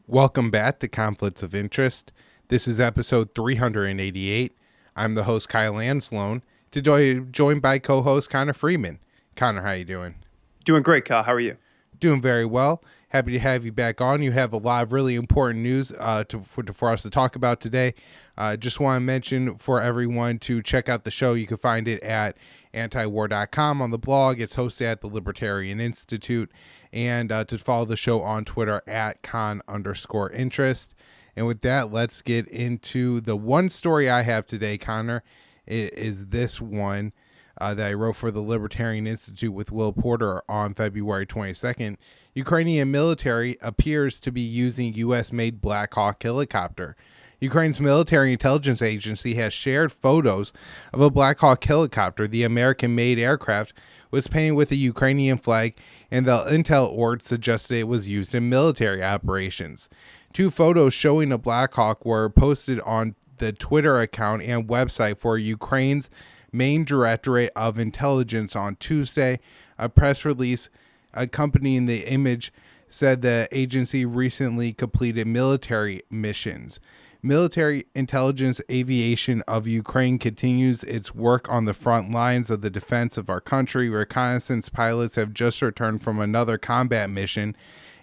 Welcome back to Conflicts of Interest. This is episode 388. I'm the host, Kyle Anzalone, joined by co-host Connor Freeman. Connor, how you doing? Doing great, Kyle. How are you? Doing very well. Happy to have you back on. You have a lot of really important news for us to talk about today. Just want to mention for everyone to check out the show. You can find it at antiwar.com on the blog. It's hosted at the Libertarian Institute. And to follow the show on Twitter at con_interest. And with that, let's get into the one story I have today, Connor, is this one that I wrote for the Libertarian Institute with Will Porter on February 22nd. Ukrainian military appears to be using U.S.-made Black Hawk helicopter. Ukraine's military intelligence agency has shared photos of a Black Hawk helicopter. The American-made aircraft was painted with a Ukrainian flag, and the intel org suggested it was used in military operations. Two photos showing a Black Hawk were posted on the Twitter account and website for Ukraine's main Directorate of Intelligence on Tuesday. A press release accompanying the image said the agency recently completed military missions. Military intelligence aviation of Ukraine continues its work on the front lines of the defense of our country. Reconnaissance pilots have just returned from another combat mission,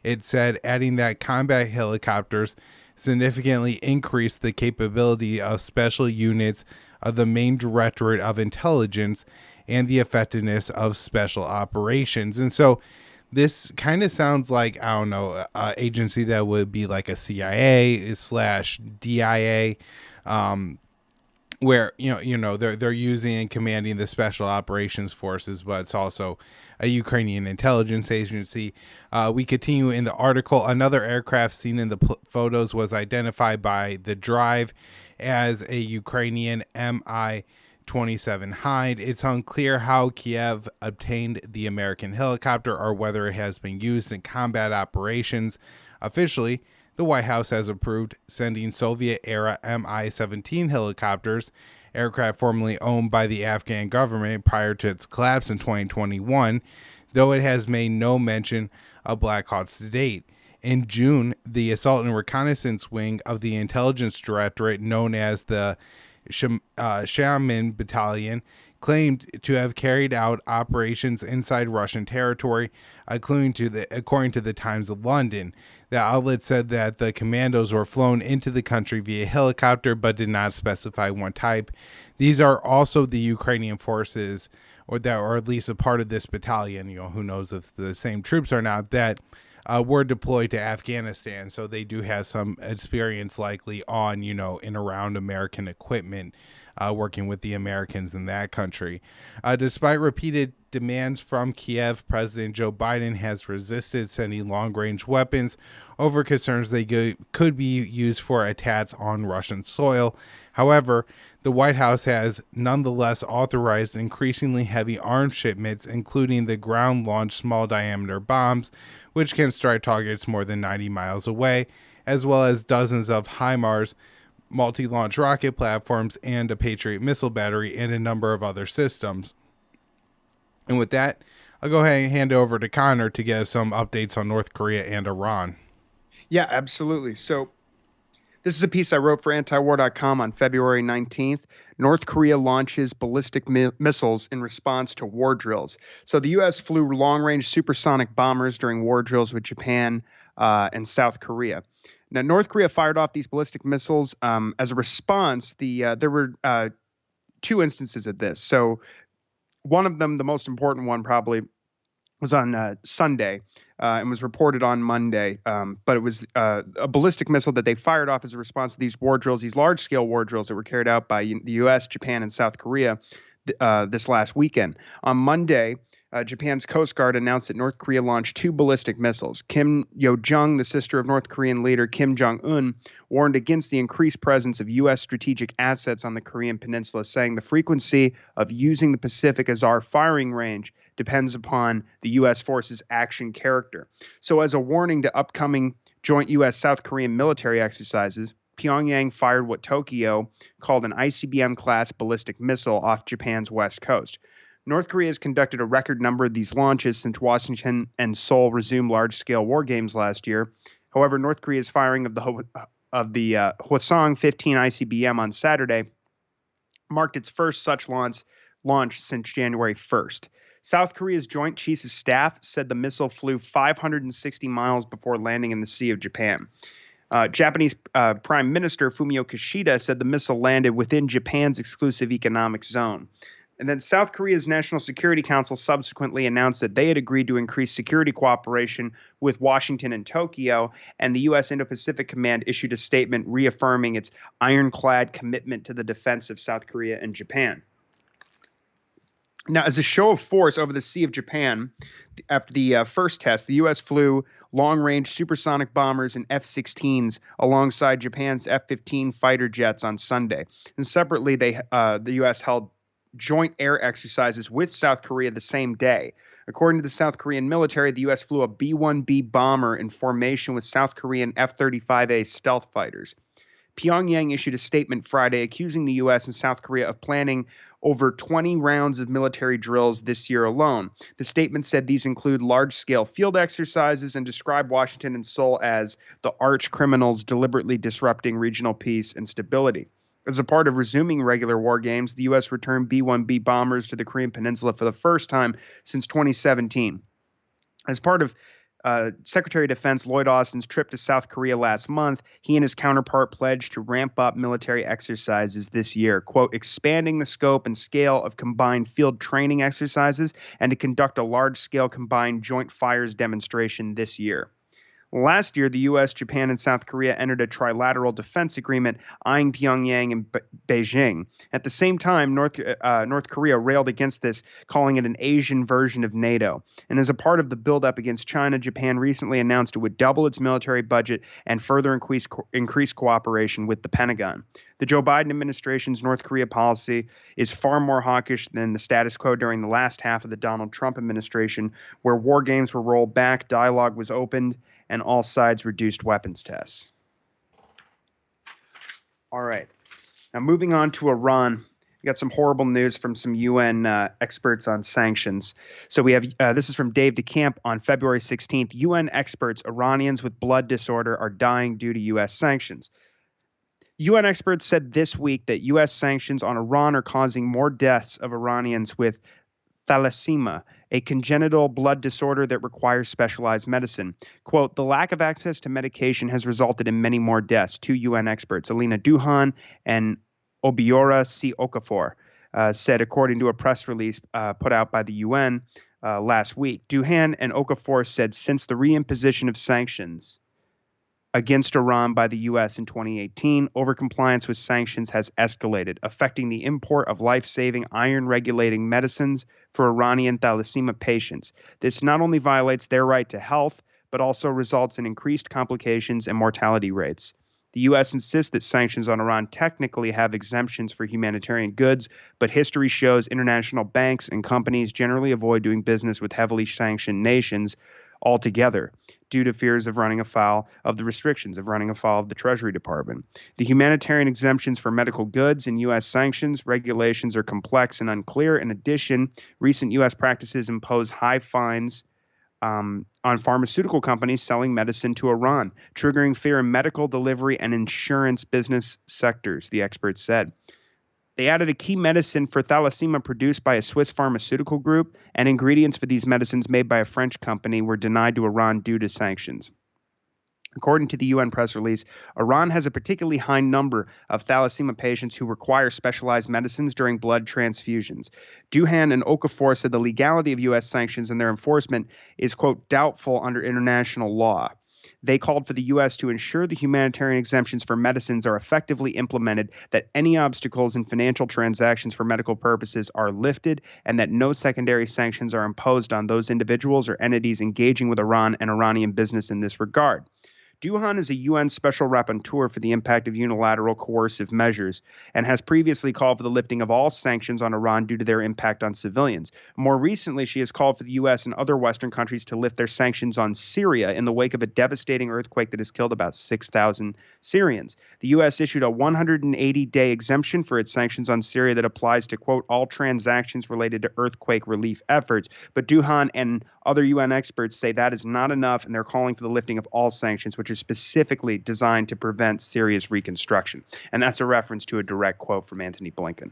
it said, adding that combat helicopters significantly increased the capability of special units of the main Directorate of Intelligence and the effectiveness of special operations. And so this kind of sounds like, I don't know, an agency that would be like a CIA/DIA, where they're using and commanding the special operations forces, but it's also a Ukrainian intelligence agency. We continue in the article. Another aircraft seen in the photos was identified by the Drive as a Ukrainian Mi-27 Hind. It's unclear how Kiev obtained the American helicopter or whether it has been used in combat operations. Officially, the White House has approved sending Soviet-era Mi-17 helicopters, aircraft formerly owned by the Afghan government prior to its collapse in 2021, though it has made no mention of Black Hawks to date. In June, the Assault and Reconnaissance Wing of the Intelligence Directorate, known as the Shaman Battalion, claimed to have carried out operations inside Russian territory, according to the Times of London. The outlet said that the commandos were flown into the country via helicopter, but did not specify one type. These are also the Ukrainian forces, or at least a part of this battalion. Who knows if the same troops or not, that were deployed to Afghanistan, so they do have some experience likely on, in around American equipment, working with the Americans in that country. Despite repeated demands from Kiev, President Joe Biden has resisted sending long-range weapons over concerns they could be used for attacks on Russian soil. However, the White House has nonetheless authorized increasingly heavy arms shipments, including the ground-launched small-diameter bombs, which can strike targets more than 90 miles away, as well as dozens of HIMARS, multi-launch rocket platforms, and a Patriot missile battery, and a number of other systems. And with that, I'll go ahead and hand it over to Connor to get some updates on North Korea and Iran. Yeah, absolutely. So this is a piece I wrote for antiwar.com on February 19th. North Korea launches ballistic missiles in response to war drills. So the U.S. flew long-range supersonic bombers during war drills with Japan and South Korea. Now, North Korea fired off these ballistic missiles as a response. There were two instances of this. So one of them, the most important one probably, was on Sunday and was reported on Monday. But it was a ballistic missile that they fired off as a response to these war drills, these large-scale war drills that were carried out by the U.S., Japan, and South Korea this last weekend. On Monday, Japan's Coast Guard announced that North Korea launched two ballistic missiles. Kim Yo-jong, the sister of North Korean leader Kim Jong-un, warned against the increased presence of U.S. strategic assets on the Korean peninsula, saying the frequency of using the Pacific as our firing range depends upon the U.S. forces' action character. So as a warning to upcoming joint U.S.-South Korean military exercises, Pyongyang fired what Tokyo called an ICBM-class ballistic missile off Japan's west coast. North Korea has conducted a record number of these launches since Washington and Seoul resumed large-scale war games last year. However, North Korea's firing of the Hwasong-15 ICBM on Saturday marked its first such launch since January 1st. South Korea's Joint Chiefs of Staff said the missile flew 560 miles before landing in the Sea of Japan. Japanese Prime Minister Fumio Kishida said the missile landed within Japan's exclusive economic zone. And then South Korea's National Security Council subsequently announced that they had agreed to increase security cooperation with Washington and Tokyo, and the U.S. Indo-Pacific Command issued a statement reaffirming its ironclad commitment to the defense of South Korea and Japan. Now, as a show of force over the Sea of Japan, after the first test, the U.S. flew long-range supersonic bombers and F-16s alongside Japan's F-15 fighter jets on Sunday. And separately, the U.S. held joint air exercises with South Korea the same day. According to the South Korean military, the U.S. flew a B-1B bomber in formation with South Korean F-35A stealth fighters. Pyongyang issued a statement Friday accusing the U.S. and South Korea of planning over 20 rounds of military drills this year alone. The statement said these include large-scale field exercises and described Washington and Seoul as the arch criminals deliberately disrupting regional peace and stability. As a part of resuming regular war games, the U.S. returned B-1B bombers to the Korean Peninsula for the first time since 2017. As part of Secretary of Defense Lloyd Austin's trip to South Korea last month, he and his counterpart pledged to ramp up military exercises this year, quote, expanding the scope and scale of combined field training exercises and to conduct a large-scale combined joint fires demonstration this year. Last year, the U.S., Japan, and South Korea entered a trilateral defense agreement eyeing Pyongyang and Beijing. At the same time, North Korea railed against this, calling it an Asian version of NATO. And as a part of the buildup against China, Japan recently announced it would double its military budget and further increase cooperation with the Pentagon. The Joe Biden administration's North Korea policy is far more hawkish than the status quo during the last half of the Donald Trump administration, where war games were rolled back, dialogue was opened, and all sides reduced weapons tests. All right. Now, moving on to Iran, we got some horrible news from some UN experts on sanctions. So we have this is from Dave DeCamp on February 16th. UN experts, Iranians with blood disorder are dying due to U.S. sanctions. UN experts said this week that U.S. sanctions on Iran are causing more deaths of Iranians with thalassemia, a congenital blood disorder that requires specialized medicine. Quote, the lack of access to medication has resulted in many more deaths, two UN experts, Alina Duhan and Obiora C. Okafor, said according to a press release put out by the UN last week. Duhan and Okafor said since the reimposition of sanctions against Iran by the U.S. in 2018, overcompliance with sanctions has escalated, affecting the import of life-saving iron-regulating medicines for Iranian thalassemia patients. This not only violates their right to health, but also results in increased complications and mortality rates. The U.S. insists that sanctions on Iran technically have exemptions for humanitarian goods, but history shows international banks and companies generally avoid doing business with heavily sanctioned nations altogether due to fears of running afoul of the restrictions of running afoul of the Treasury Department. The humanitarian exemptions for medical goods and U.S. sanctions regulations are complex and unclear. In addition, recent U.S. practices impose high fines on pharmaceutical companies selling medicine to Iran, triggering fear in medical delivery and insurance business sectors, the experts said. They added a key medicine for thalassemia produced by a Swiss pharmaceutical group, and ingredients for these medicines made by a French company were denied to Iran due to sanctions. According to the UN press release, Iran has a particularly high number of thalassemia patients who require specialized medicines during blood transfusions. Duhan and Okafor said the legality of U.S. sanctions and their enforcement is, quote, doubtful under international law. They called for the U.S. to ensure the humanitarian exemptions for medicines are effectively implemented, that any obstacles in financial transactions for medical purposes are lifted, and that no secondary sanctions are imposed on those individuals or entities engaging with Iran and Iranian business in this regard. Duhan is a UN special rapporteur for the impact of unilateral coercive measures and has previously called for the lifting of all sanctions on Iran due to their impact on civilians. More recently, she has called for the U.S. and other Western countries to lift their sanctions on Syria in the wake of a devastating earthquake that has killed about 6,000 Syrians. The U.S. issued a 180-day exemption for its sanctions on Syria that applies to, quote, all transactions related to earthquake relief efforts. But Duhan and Other UN experts say that is not enough, and they're calling for the lifting of all sanctions, which are specifically designed to prevent Syria's reconstruction. And that's a reference to a direct quote from Antony Blinken.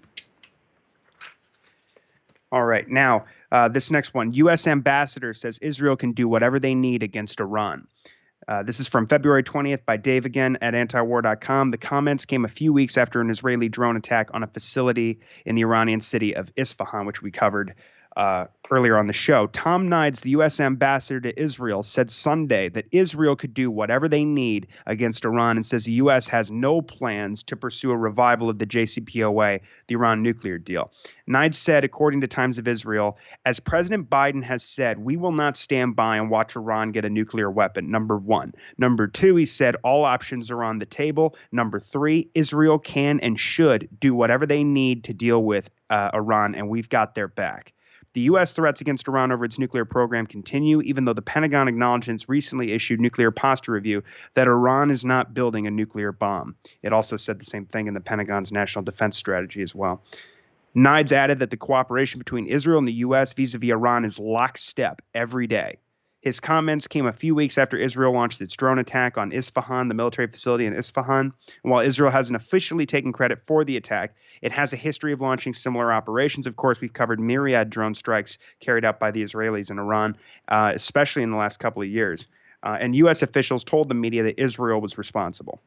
All right, now this next one. U.S. ambassador says Israel can do whatever they need against Iran. This is from February 20th by Dave again at antiwar.com. The comments came a few weeks after an Israeli drone attack on a facility in the Iranian city of Isfahan, which we covered earlier on the show. Tom Nides, the U.S. ambassador to Israel, said Sunday that Israel could do whatever they need against Iran and says the U.S. has no plans to pursue a revival of the JCPOA, the Iran nuclear deal. Nides said, according to Times of Israel, as President Biden has said, we will not stand by and watch Iran get a nuclear weapon, number one. Number two, he said, all options are on the table. Number three, Israel can and should do whatever they need to deal with Iran, and we've got their back. The U.S. threats against Iran over its nuclear program continue, even though the Pentagon acknowledged in its recently issued nuclear posture review that Iran is not building a nuclear bomb. It also said the same thing in the Pentagon's national defense strategy as well. Nides added that the cooperation between Israel and the U.S. vis-a-vis Iran is lockstep every day. His comments came a few weeks after Israel launched its drone attack on Isfahan, the military facility in Isfahan. And while Israel hasn't officially taken credit for the attack, it has a history of launching similar operations. Of course, we've covered myriad drone strikes carried out by the Israelis in Iran, especially in the last couple of years. And U.S. officials told the media that Israel was responsible.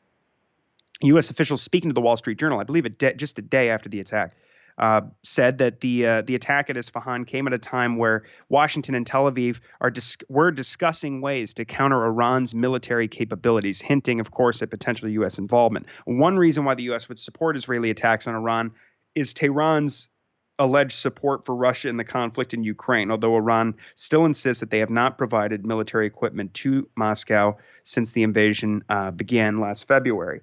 U.S. officials speaking to the Wall Street Journal, I believe just a day after the attack, said that the attack at Isfahan came at a time where Washington and Tel Aviv were discussing ways to counter Iran's military capabilities, hinting, of course, at potential U.S. involvement. One reason why the U.S. would support Israeli attacks on Iran is Tehran's alleged support for Russia in the conflict in Ukraine, although Iran still insists that they have not provided military equipment to Moscow since the invasion began last February.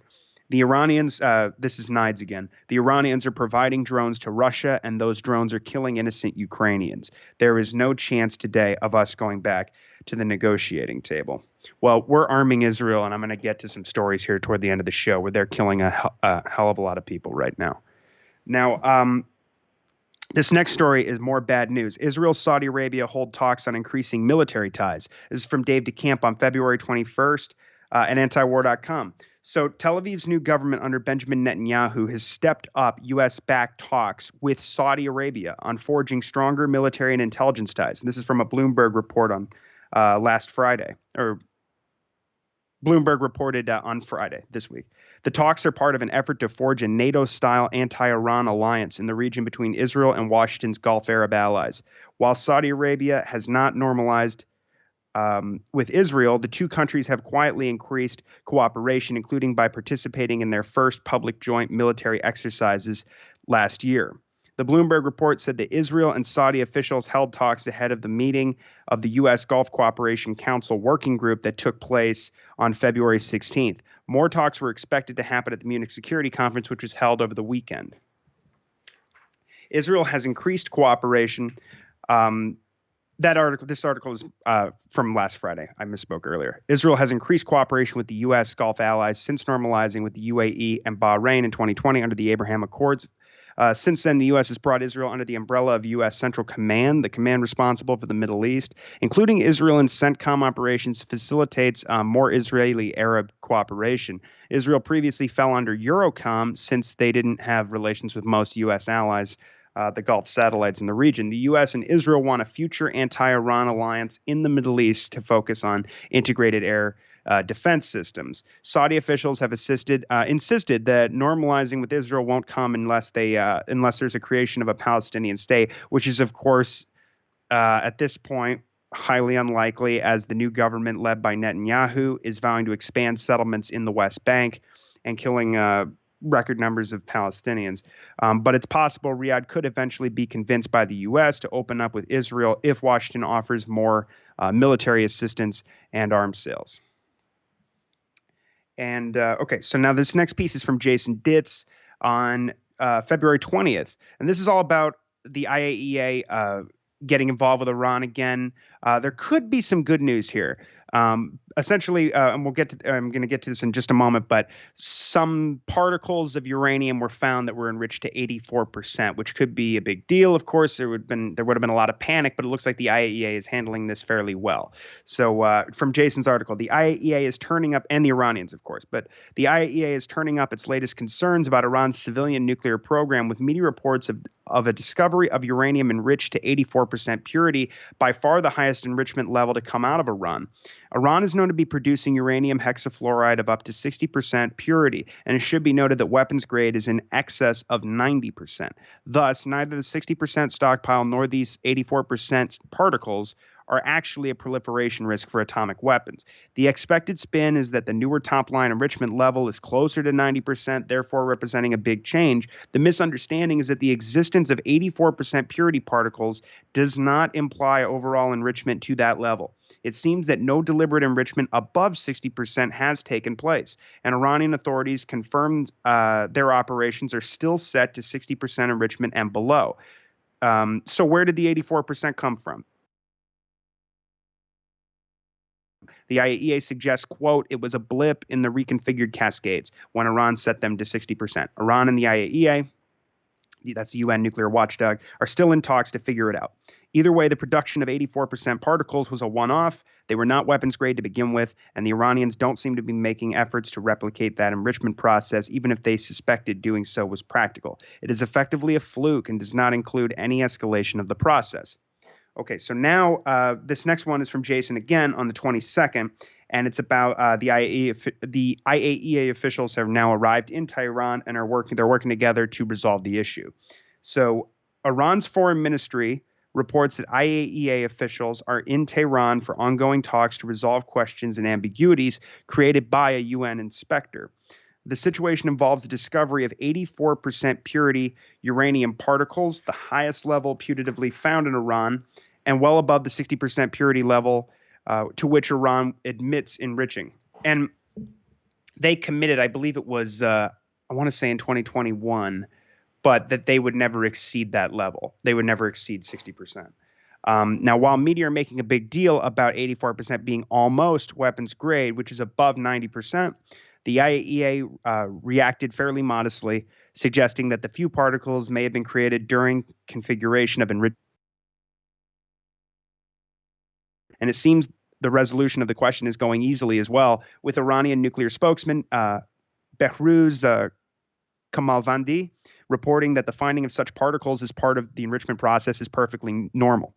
The Iranians, this is Nides again, the Iranians are providing drones to Russia, and those drones are killing innocent Ukrainians. There is no chance today of us going back to the negotiating table. Well, we're arming Israel, and I'm going to get to some stories here toward the end of the show where they're killing a hell of a lot of people right now. Now, this next story is more bad news. Israel, Saudi Arabia hold talks on increasing military ties. This is from Dave DeCamp on February 21st at antiwar.com. So Tel Aviv's new government under Benjamin Netanyahu has stepped up U.S.-backed talks with Saudi Arabia on forging stronger military and intelligence ties. And this is from a Bloomberg report on last Friday, or Bloomberg reported on Friday this week. The talks are part of an effort to forge a NATO-style anti-Iran alliance in the region between Israel and Washington's Gulf Arab allies. While Saudi Arabia has not normalized with Israel, the two countries have quietly increased cooperation, including by participating in their first public joint military exercises last year. The Bloomberg report said that Israel and Saudi officials held talks ahead of the meeting of the U.S. Gulf Cooperation Council working group that took place on February 16th. More talks were expected to happen at the Munich Security Conference, which was held over the weekend. Israel has increased cooperation. This article is from last Friday. I misspoke earlier. Israel has increased cooperation with the U.S. Gulf allies since normalizing with the UAE and Bahrain in 2020 under the Abraham Accords. Since then, the U.S. has brought Israel under the umbrella of U.S. Central Command, the command responsible for the Middle East. Including Israel in CENTCOM operations facilitates more Israeli-Arab cooperation. Israel previously fell under EUROCOM since they didn't have relations with most U.S. allies, the Gulf satellites in the region. The U.S. and Israel want a future anti-Iran alliance in the Middle East to focus on integrated air defense systems. Saudi officials have insisted that normalizing with Israel won't come unless there's a creation of a Palestinian state, which is, of course, at this point, highly unlikely, as the new government led by Netanyahu is vowing to expand settlements in the West Bank and killing record numbers of Palestinians. But it's possible Riyadh could eventually be convinced by the U.S. to open up with Israel if Washington offers more military assistance and arms sales. And so now this next piece is from Jason Ditz on February 20th. And this is all about the IAEA getting involved with Iran again. There could be some good news here. essentially, and I'm going to get to this in just a moment, but some particles of uranium were found that were enriched to 84%, which could be a big deal. Of course, there would have been a lot of panic, but it looks like the IAEA is handling this fairly well. So, from Jason's article, the IAEA is turning up, and the Iranians, of course, but the IAEA is turning up its latest concerns about Iran's civilian nuclear program with media reports of a discovery of uranium enriched to 84% purity, by far the highest enrichment level to come out of Iran. Iran is known to be producing uranium hexafluoride of up to 60% purity, and it should be noted that weapons grade is in excess of 90%. Thus, neither the 60% stockpile nor these 84% particles are actually a proliferation risk for atomic weapons. The expected spin is that the newer top-line enrichment level is closer to 90%, therefore representing a big change. The misunderstanding is that the existence of 84% purity particles does not imply overall enrichment to that level. It seems that no deliberate enrichment above 60% has taken place, and Iranian authorities confirmed their operations are still set to 60% enrichment and below. So where did the 84% come from? The IAEA suggests, quote, it was a blip in the reconfigured cascades when Iran set them to 60%. Iran and the IAEA, that's the UN nuclear watchdog, are still in talks to figure it out. Either way, the production of 84% particles was a one-off. They were not weapons grade to begin with, and the Iranians don't seem to be making efforts to replicate that enrichment process, even if they suspected doing so was practical. It is effectively a fluke and does not include any escalation of the process. Okay, so now this next one is from Jason again on the 22nd, and it's about the IAEA officials have now arrived in Tehran and they're working together to resolve the issue. So Iran's foreign ministry reports that IAEA officials are in Tehran for ongoing talks to resolve questions and ambiguities created by a UN inspector. The situation involves the discovery of 84% purity uranium particles, the highest level putatively found in Iran, and well above the 60% purity level to which Iran admits enriching. And they committed, I believe it was, I want to say in 2021, but that they would never exceed that level. They would never exceed 60%. Now, while media are making a big deal about 84% being almost weapons grade, which is above 90%, the IAEA reacted fairly modestly, suggesting that the few particles may have been created during configuration of enrichment. And it seems the resolution of the question is going easily as well, with Iranian nuclear spokesman Behruz Kamalvandi reporting that the finding of such particles as part of the enrichment process is perfectly normal.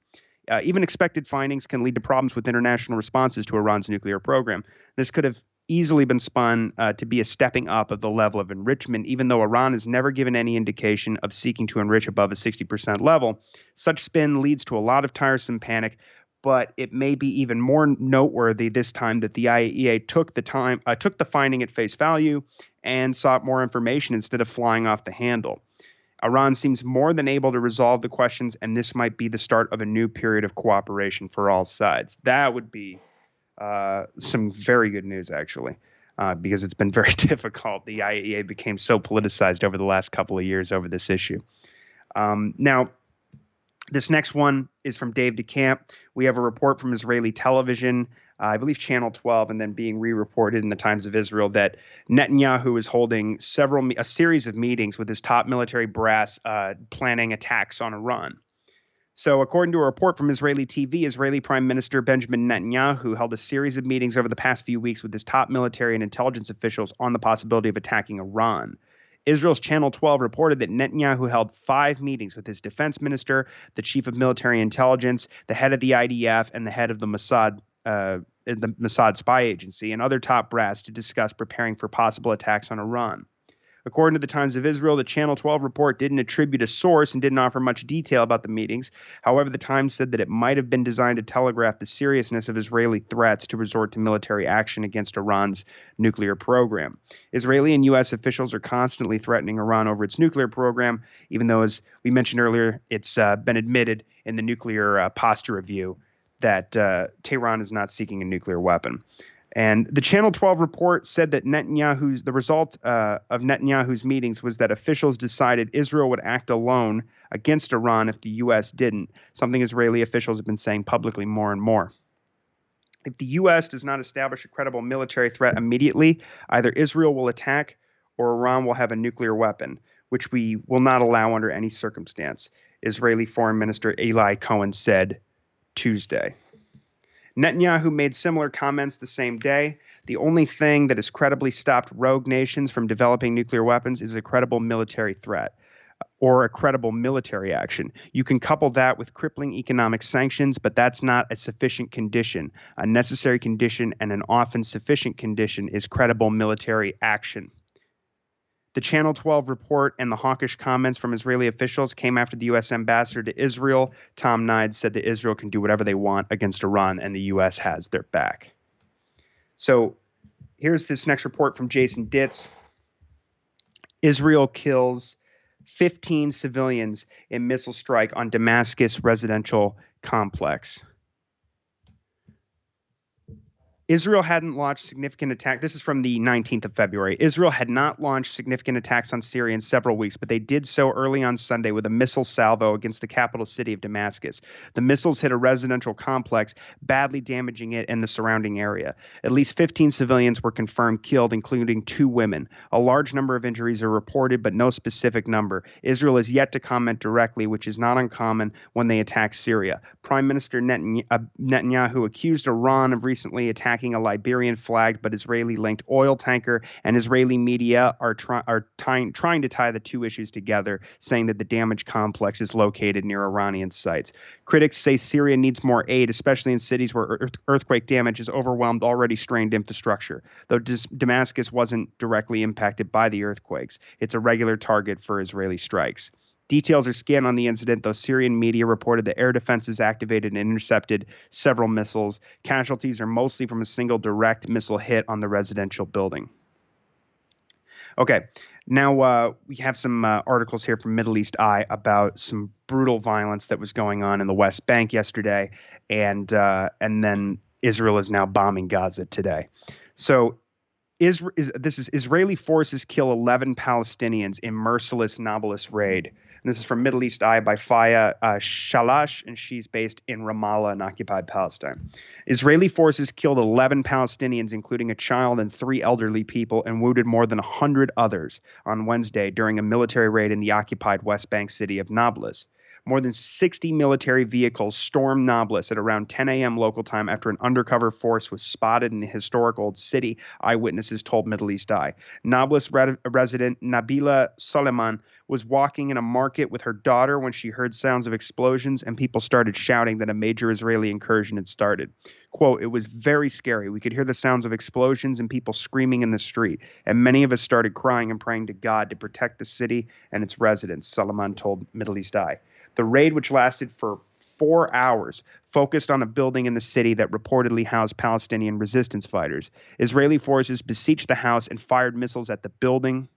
Even expected findings can lead to problems with international responses to Iran's nuclear program. This could have easily been spun to be a stepping up of the level of enrichment, even though Iran has never given any indication of seeking to enrich above a 60% level. Such spin leads to a lot of tiresome panic, but it may be even more noteworthy this time that the IAEA took the finding at face value and sought more information instead of flying off the handle. Iran seems more than able to resolve the questions, and this might be the start of a new period of cooperation for all sides. That would be some very good news, actually, because it's been very difficult. The IAEA became so politicized over the last couple of years over this issue. Now, this next one is from Dave DeCamp. We have a report from Israeli television, I believe Channel 12, and then being re-reported in the Times of Israel that Netanyahu is holding a series of meetings with his top military brass planning attacks on Iran. So according to a report from Israeli TV, Israeli Prime Minister Benjamin Netanyahu held a series of meetings over the past few weeks with his top military and intelligence officials on the possibility of attacking Iran. Israel's Channel 12 reported that Netanyahu held 5 meetings with his defense minister, the chief of military intelligence, the head of the IDF, and the head of the Mossad spy agency, and other top brass to discuss preparing for possible attacks on Iran. According to the Times of Israel, the Channel 12 report didn't attribute a source and didn't offer much detail about the meetings. However, the Times said that it might have been designed to telegraph the seriousness of Israeli threats to resort to military action against Iran's nuclear program. Israeli and U.S. officials are constantly threatening Iran over its nuclear program, even though, as we mentioned earlier, it's been admitted in the nuclear posture review that Tehran is not seeking a nuclear weapon. And the Channel 12 report said that the result of Netanyahu's meetings was that officials decided Israel would act alone against Iran if the U.S. didn't, something Israeli officials have been saying publicly more and more. If the U.S. does not establish a credible military threat immediately, either Israel will attack or Iran will have a nuclear weapon, which we will not allow under any circumstance, Israeli Foreign Minister Eli Cohen said Tuesday. Netanyahu made similar comments the same day. The only thing that has credibly stopped rogue nations from developing nuclear weapons is a credible military threat or a credible military action. You can couple that with crippling economic sanctions, but that's not a sufficient condition. A necessary condition and an often sufficient condition is credible military action. The Channel 12 report and the hawkish comments from Israeli officials came after the U.S. ambassador to Israel, Tom Nides, said that Israel can do whatever they want against Iran and the U.S. has their back. So here's this next report from Jason Ditz. Israel kills 15 civilians in missile strike on Damascus residential complex. Israel hadn't launched significant attacks. This is from the 19th of February. Israel had not launched significant attacks on Syria in several weeks, but they did so early on Sunday with a missile salvo against the capital city of Damascus. The missiles hit a residential complex, badly damaging it and the surrounding area. At least 15 civilians were confirmed killed, including 2 women. A large number of injuries are reported, but no specific number. Israel is yet to comment directly, which is not uncommon when they attack Syria. Prime Minister Netanyahu accused Iran of recently attacking a Liberian flagged but Israeli-linked oil tanker, and Israeli media are trying to tie the two issues together, saying that the damaged complex is located near Iranian sites. Critics say Syria needs more aid, especially in cities where earthquake damage has overwhelmed already strained infrastructure. Though Damascus wasn't directly impacted by the earthquakes, it's a regular target for Israeli strikes. Details are scant on the incident, though Syrian media reported that air defenses activated and intercepted several missiles. Casualties are mostly from a single direct missile hit on the residential building. Okay, now we have some articles here from Middle East Eye about some brutal violence that was going on in the West Bank yesterday, and then Israel is now bombing Gaza today. So Israeli forces kill 11 Palestinians in merciless Nablus raid. And this is from Middle East Eye by Faya Shalash, and she's based in Ramallah in occupied Palestine. Israeli forces killed 11 Palestinians, including a child and 3 elderly people, and wounded more than 100 others on Wednesday during a military raid in the occupied West Bank city of Nablus. More than 60 military vehicles stormed Nablus at around 10 a.m. local time after an undercover force was spotted in the historic old city, eyewitnesses told Middle East Eye. Nablus resident Nabila Soleiman was walking in a market with her daughter when she heard sounds of explosions, and people started shouting that a major Israeli incursion had started. Quote, "It was very scary. We could hear the sounds of explosions and people screaming in the street, and many of us started crying and praying to God to protect the city and its residents," Soleiman told Middle East Eye. The raid, which lasted for 4 hours, focused on a building in the city that reportedly housed Palestinian resistance fighters. Israeli forces besieged the house and fired missiles at the building,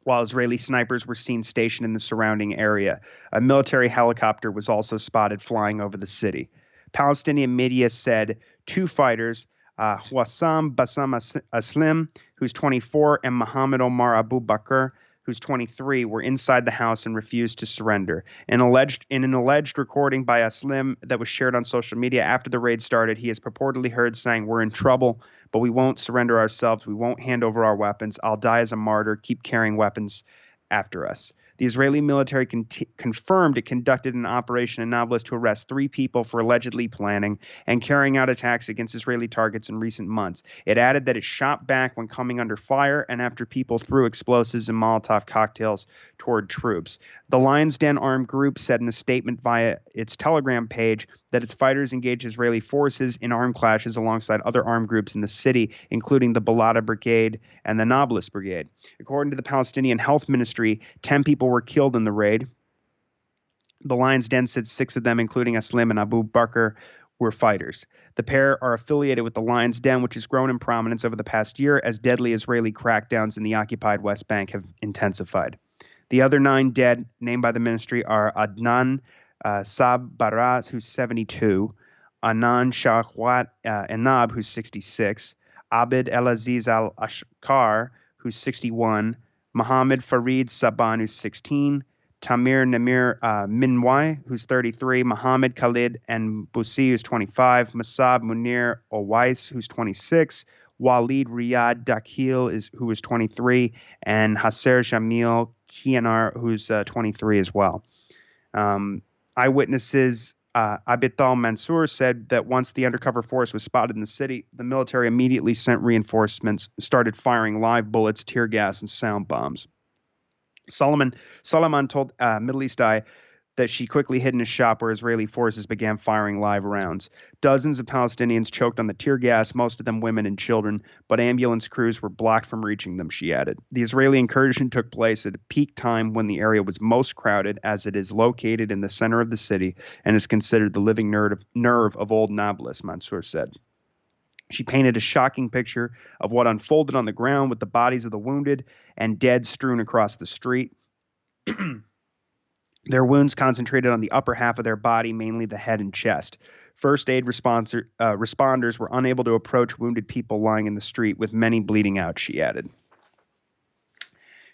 while Israeli snipers were seen stationed in the surrounding area. A military helicopter was also spotted flying over the city. Palestinian media said 2 fighters, Hussam Bassam Aslim, who's 24, and Mohammed Omar Abu Bakr, who's 23, were inside the house and refused to surrender. In an alleged recording by Aslim that was shared on social media after the raid started, he is purportedly heard saying, "We're in trouble, but we won't surrender ourselves. We won't hand over our weapons. I'll die as a martyr. Keep carrying weapons after us." The Israeli military confirmed it conducted an operation in Nablus to arrest 3 people for allegedly planning and carrying out attacks against Israeli targets in recent months. It added that it shot back when coming under fire and after people threw explosives and Molotov cocktails toward troops. The Lion's Den armed group said in a statement via its Telegram page that its fighters engaged Israeli forces in armed clashes alongside other armed groups in the city, including the Balata Brigade and the Nablus Brigade. According to the Palestinian Health Ministry, 10 people were killed in the raid. The Lion's Den said 6 of them, including Aslim and Abu Bakr, were fighters. The pair are affiliated with the Lion's Den, which has grown in prominence over the past year as deadly Israeli crackdowns in the occupied West Bank have intensified. The other 9 dead, named by the ministry, are Adnan Sab Baraz, who's 72, Anan Shahwat Enab, who's 66, Abid El-Aziz Al-Ashkar, who's 61, Mohammed Farid Saban, who's 16, Tamir Namir Minwai, who's 33, Mohammed Khalid and Busi, who's 25, Masab Munir Owais, who's 26, Walid Riyad Dakhil, who is 23, and Hasser Jamil Kianar, who's 23 as well. Eyewitnesses Abital Mansour said that once the undercover force was spotted in the city, the military immediately sent reinforcements, started firing live bullets, tear gas, and sound bombs. Solomon told Middle East Eye that she quickly hid in a shop where Israeli forces began firing live rounds. Dozens of Palestinians choked on the tear gas, most of them women and children, but ambulance crews were blocked from reaching them, she added. The Israeli incursion took place at a peak time when the area was most crowded, as it is located in the center of the city and is considered the living nerve of old Nablus, Mansour said. She painted a shocking picture of what unfolded on the ground with the bodies of the wounded and dead strewn across the street. Their wounds concentrated on the upper half of their body, mainly the head and chest. First aid responders were unable to approach wounded people lying in the street, with many bleeding out, she added.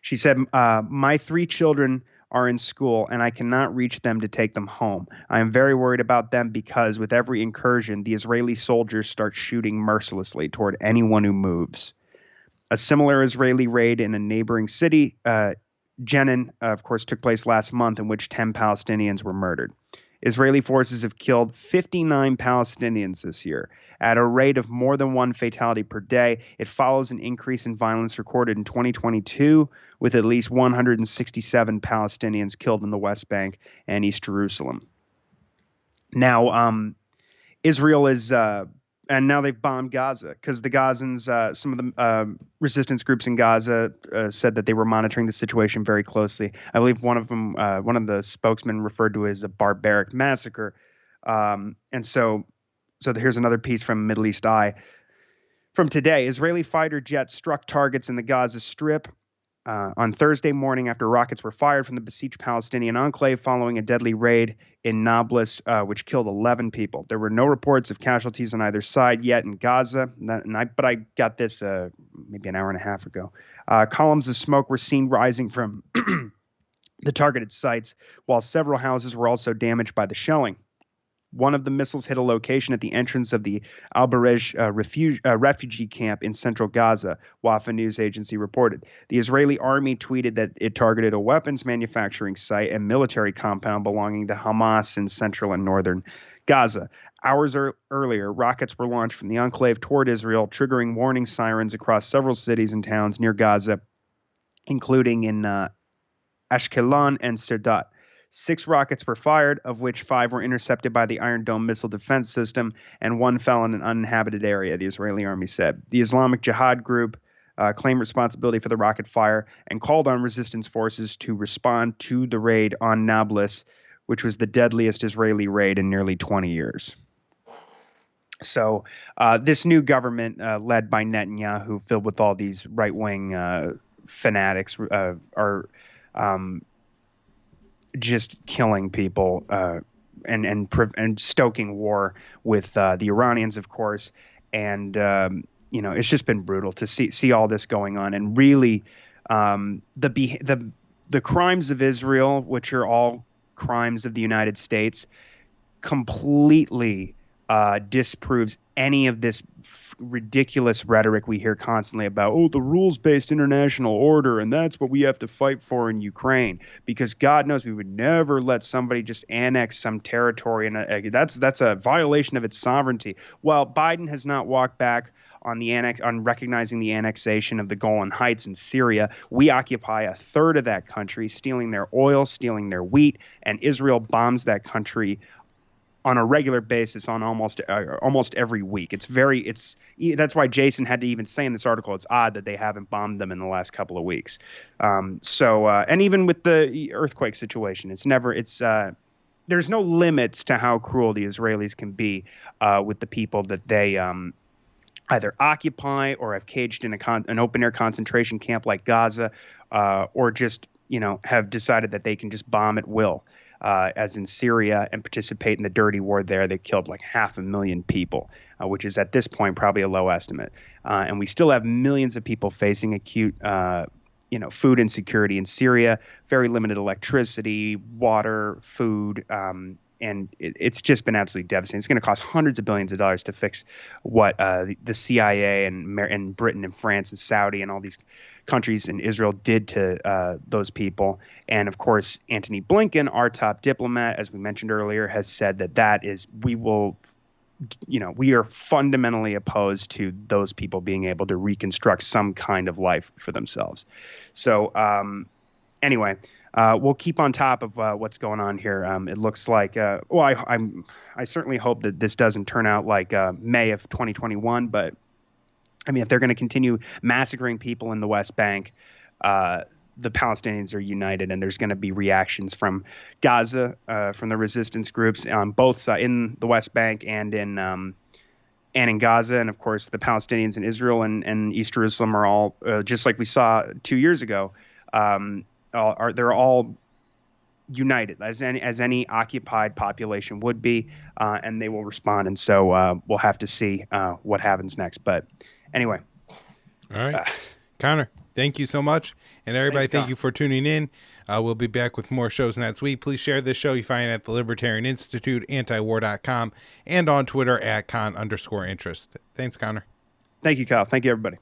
She said, my 3 children are in school, and I cannot reach them to take them home. I am very worried about them because with every incursion, the Israeli soldiers start shooting mercilessly toward anyone who moves. A similar Israeli raid in a neighboring city, Jenin, of course, took place last month, in which 10 Palestinians were murdered. Israeli forces have killed 59 Palestinians this year. At a rate of more than 1 fatality per day, it follows an increase in violence recorded in 2022, with at least 167 Palestinians killed in the West Bank and East Jerusalem. Now, Israel is... and now they've bombed Gaza because the Gazans, some of the resistance groups in Gaza said that they were monitoring the situation very closely. I believe one of the spokesmen referred to it as a barbaric massacre. And so here's another piece from Middle East Eye. From today, Israeli fighter jets struck targets in the Gaza Strip on Thursday morning after rockets were fired from the besieged Palestinian enclave following a deadly raid in Nablus, which killed 11 people. There were no reports of casualties on either side yet in Gaza, but I got this maybe an hour and a half ago. Columns of smoke were seen rising from the targeted sites, while several houses were also damaged by the shelling. One of the missiles hit a location at the entrance of the Al-Barej refugee camp in central Gaza, Wafa news agency reported. The Israeli army tweeted that it targeted a weapons manufacturing site and military compound belonging to Hamas in central and northern Gaza. Hours earlier, rockets were launched from the enclave toward Israel, triggering warning sirens across several cities and towns near Gaza, including in Ashkelon and Sirdat. 6 rockets were fired, of which 5 were intercepted by the Iron Dome missile defense system, and 1 fell in an uninhabited area, the Israeli army said. The Islamic Jihad group claimed responsibility for the rocket fire and called on resistance forces to respond to the raid on Nablus, which was the deadliest Israeli raid in nearly 20 years. So this new government, led by Netanyahu, filled with all these right-wing fanatics, are just killing people and stoking war with the Iranians, of course. And it's just been brutal to see all this going on. And really, the crimes of Israel, which are all crimes of the United States, completely disproves any of this ridiculous rhetoric we hear constantly about, the rules-based international order, and that's what we have to fight for in Ukraine, because God knows we would never let somebody just annex some territory, and that's a violation of its sovereignty. Well, Biden has not walked back on recognizing the annexation of the Golan Heights in Syria. We occupy a third of that country, stealing their oil, stealing their wheat, and Israel bombs that country on a regular basis on almost every week. That's why Jason had to even say in this article, it's odd that they haven't bombed them in the last couple of weeks. And even with the earthquake situation, there's no limits to how cruel the Israelis can be with the people that they either occupy or have caged in an open air concentration camp like Gaza, or just have decided that they can just bomb at will. As in Syria, and participate in the dirty war there. They killed like 500,000 people, which is at this point probably a low estimate. And we still have millions of people facing acute food insecurity in Syria, very limited electricity, water, food, and it's just been absolutely devastating. It's going to cost hundreds of billions of dollars to fix what the CIA and Britain and France and Saudi and all these countries and Israel did to those people. And of course, Antony Blinken, our top diplomat, as we mentioned earlier, has said we are fundamentally opposed to those people being able to reconstruct some kind of life for themselves. So anyway, we'll keep on top of what's going on here. It looks like, I certainly hope that this doesn't turn out like May of 2021. But I mean, if they're going to continue massacring people in the West Bank, the Palestinians are united, and there's going to be reactions from Gaza, from the resistance groups on both sides, in the West Bank and in Gaza, and of course the Palestinians in Israel and East Jerusalem are all just like we saw 2 years ago. They're all united as any occupied population would be, and they will respond. And so we'll have to see what happens next. But anyway, all right, Connor, thank you so much. And everybody, thank you for tuning in. We'll be back with more shows next week. Please share this show. You find it at the Libertarian Institute, antiwar.com, and on Twitter at @con_interest. Thanks, Connor. Thank you, Kyle. Thank you, everybody.